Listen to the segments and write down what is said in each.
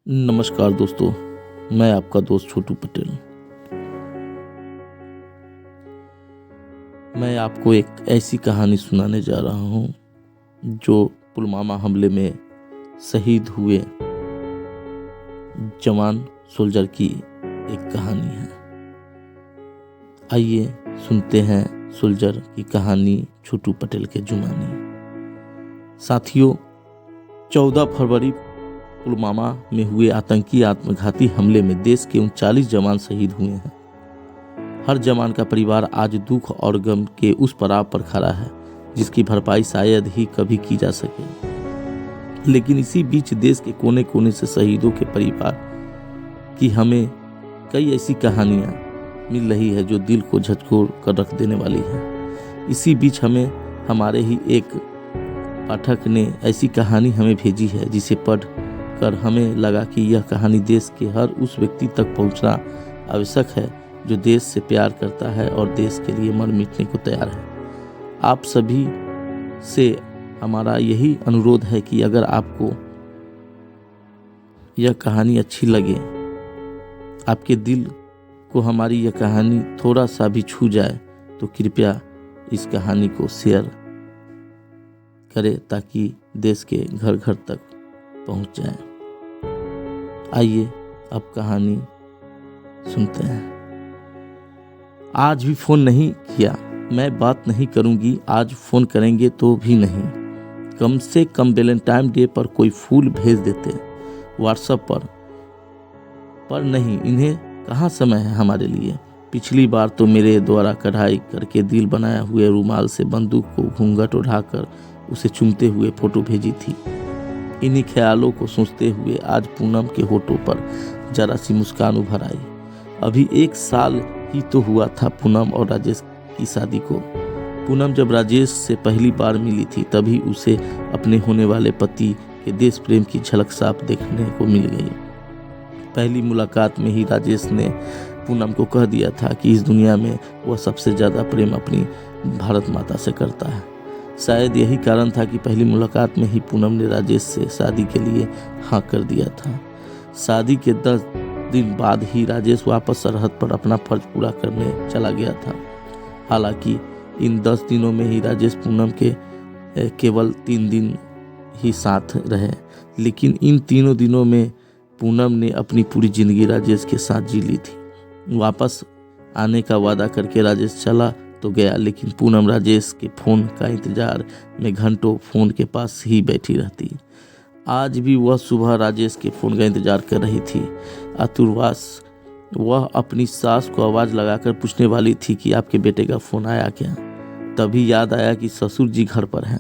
नमस्कार दोस्तों, मैं आपका दोस्त छोटू पटेल। मैं आपको एक ऐसी कहानी सुनाने जा रहा हूँ जो पुलवामा हमले में शहीद हुए जवान सोल्जर की एक कहानी है। आइए सुनते हैं सोल्जर की कहानी छोटू पटेल के जुबानी। साथियों, 14 फरवरी पुलवामा में हुए आतंकी आत्मघाती हमले में देश के 39 जवान शहीद हुए हैं। हर जवान का परिवार आज दुख और गम के उस पड़ाव पर खड़ा है जिसकी भरपाई शायद ही कभी की जा सके। लेकिन इसी बीच देश के कोने कोने से शहीदों के परिवार की हमें कई ऐसी कहानियां मिल रही है जो दिल को झकझोर कर रख देने वाली है। इसी बीच हमें हमारे ही एक पाठक ने ऐसी कहानी हमें भेजी है जिसे पढ़ कर हमें लगा कि यह कहानी देश के हर उस व्यक्ति तक पहुंचना आवश्यक है जो देश से प्यार करता है और देश के लिए मर मिटने को तैयार है। आप सभी से हमारा यही अनुरोध है कि अगर आपको यह कहानी अच्छी लगे, आपके दिल को हमारी यह कहानी थोड़ा सा भी छू जाए, तो कृपया इस कहानी को शेयर करें ताकि देश के घर घर तक पहुंच जाए। आइए अब कहानी सुनते हैं। आज भी फोन नहीं किया, मैं बात नहीं करूंगी, आज फोन करेंगे तो भी नहीं। कम से कम वैलेंटाइन डे पर कोई फूल भेज देते व्हाट्सएप पर नहीं, इन्हें कहाँ समय है हमारे लिए। पिछली बार तो मेरे द्वारा कढ़ाई करके दिल बनाए हुए रुमाल से बंदूक को घूंघट उठाकर उसे चूमते हुए फोटो भेजी थी। इन्हीं ख्यालों को सोचते हुए आज पूनम के होठों पर जरा सी मुस्कान उभर आई। अभी 1 साल ही तो हुआ था पूनम और राजेश की शादी को। पूनम जब राजेश से पहली बार मिली थी तभी उसे अपने होने वाले पति के देश प्रेम की झलक साफ देखने को मिल गई। पहली मुलाकात में ही राजेश ने पूनम को कह दिया था कि इस दुनिया में वह सबसे ज़्यादा प्रेम अपनी भारत माता से करता है। शायद यही कारण था कि पहली मुलाकात में ही पूनम ने राजेश से शादी के लिए हाँ कर दिया था। शादी के 10 दिन बाद ही राजेश वापस सरहद पर अपना फर्ज पूरा करने चला गया था। हालांकि इन 10 दिनों में ही राजेश पूनम के केवल 3 दिन ही साथ रहे, लेकिन इन तीनों दिनों में पूनम ने अपनी पूरी जिंदगी राजेश के साथ जी ली थी। वापस आने का वादा करके राजेश चला तो गया, लेकिन पूनम राजेश के फ़ोन का इंतजार में घंटों फ़ोन के पास ही बैठी रहती। आज भी वह सुबह राजेश के फ़ोन का इंतजार कर रही थी। आतुरवास वह अपनी सास को आवाज़ लगाकर पूछने वाली थी कि आपके बेटे का फ़ोन आया क्या। तभी याद आया कि ससुर जी घर पर हैं,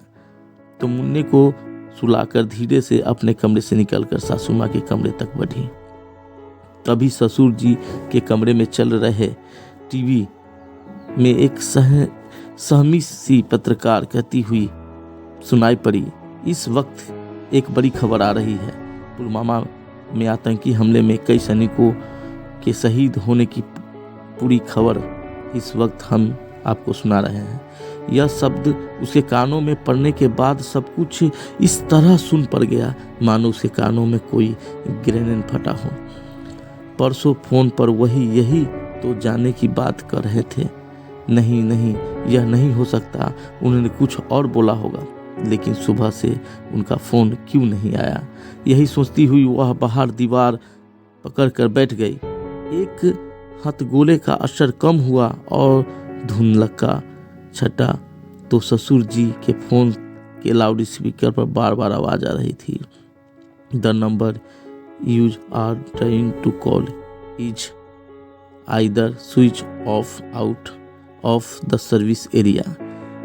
तो मुन्ने को सुलाकर धीरे से अपने कमरे से निकलकर सासू माँ के कमरे तक बढ़ी। तभी ससुर जी के कमरे में चल रहे टीवी में एक सहमी सी पत्रकार कहती हुई सुनाई पड़ी, इस वक्त एक बड़ी खबर आ रही है। पुलवामा में आतंकी हमले में कई सैनिकों के शहीद होने की पूरी खबर इस वक्त हम आपको सुना रहे हैं। यह शब्द उसके कानों में पड़ने के बाद सब कुछ इस तरह सुन पड़ गया मानो उसके कानों में कोई ग्रेनेड फटा हो। परसों फोन पर यही तो जाने की बात कर रहे थे। नहीं, यह नहीं हो सकता, उन्होंने कुछ और बोला होगा, लेकिन सुबह से उनका फ़ोन क्यों नहीं आया। यही सोचती हुई वह बाहर दीवार पकड़कर बैठ गई। एक हथगोले का असर कम हुआ और धुंधलका छटा तो ससुर जी के फ़ोन के लाउड स्पीकर पर बार बार आवाज़ आ रही थी, the number you are trying to call is either switch off out of the service area.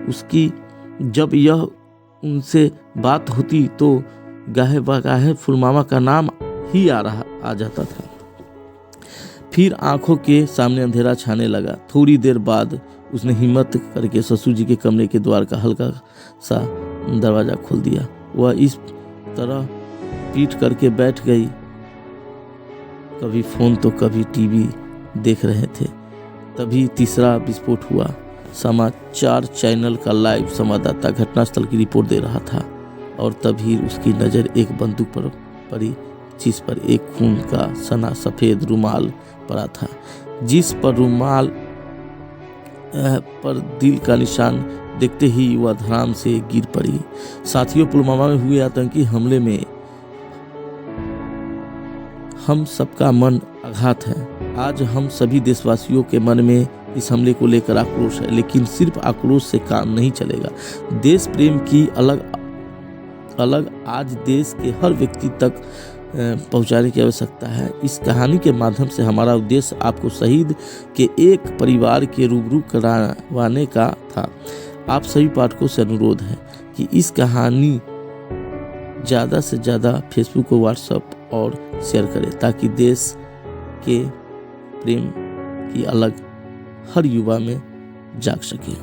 उसकी जब यह उनसे बात होती तो गाहे बगाहे पुलवामा का नाम ही आ जाता था। फिर आंखों के सामने अंधेरा छाने लगा। थोड़ी देर बाद उसने हिम्मत करके ससुर जी के कमरे के द्वार का हल्का सा दरवाज़ा खोल दिया। वह इस तरह पीठ करके बैठ गई, कभी फ़ोन तो कभी टीवी देख रहे थे। तभी तीसरा विस्फोट हुआ। समाचार चैनल का लाइव संवाददाता घटनास्थल की रिपोर्ट दे रहा था और तभी उसकी नज़र एक बंदूक पर पड़ी जिस पर एक खून का सना सफ़ेद रुमाल पड़ा था, जिस पर रुमाल पर दिल का निशान देखते ही वह धड़ाम से गिर पड़ी। साथियों, पुलवामा में हुए आतंकी हमले में हम सबका मन आघात है। आज हम सभी देशवासियों के मन में इस हमले को लेकर आक्रोश है, लेकिन सिर्फ आक्रोश से काम नहीं चलेगा। देश प्रेम की अलग आज देश के हर व्यक्ति तक पहुंचाने की आवश्यकता है। इस कहानी के माध्यम से हमारा उद्देश्य आपको शहीद के एक परिवार के रूबरू करवाने का था। आप सभी पाठकों से अनुरोध है कि इस कहानी ज़्यादा से ज़्यादा फेसबुक और व्हाट्सएप और शेयर करें, ताकि देश के प्रेम की अलग हर युवा में जाग सके।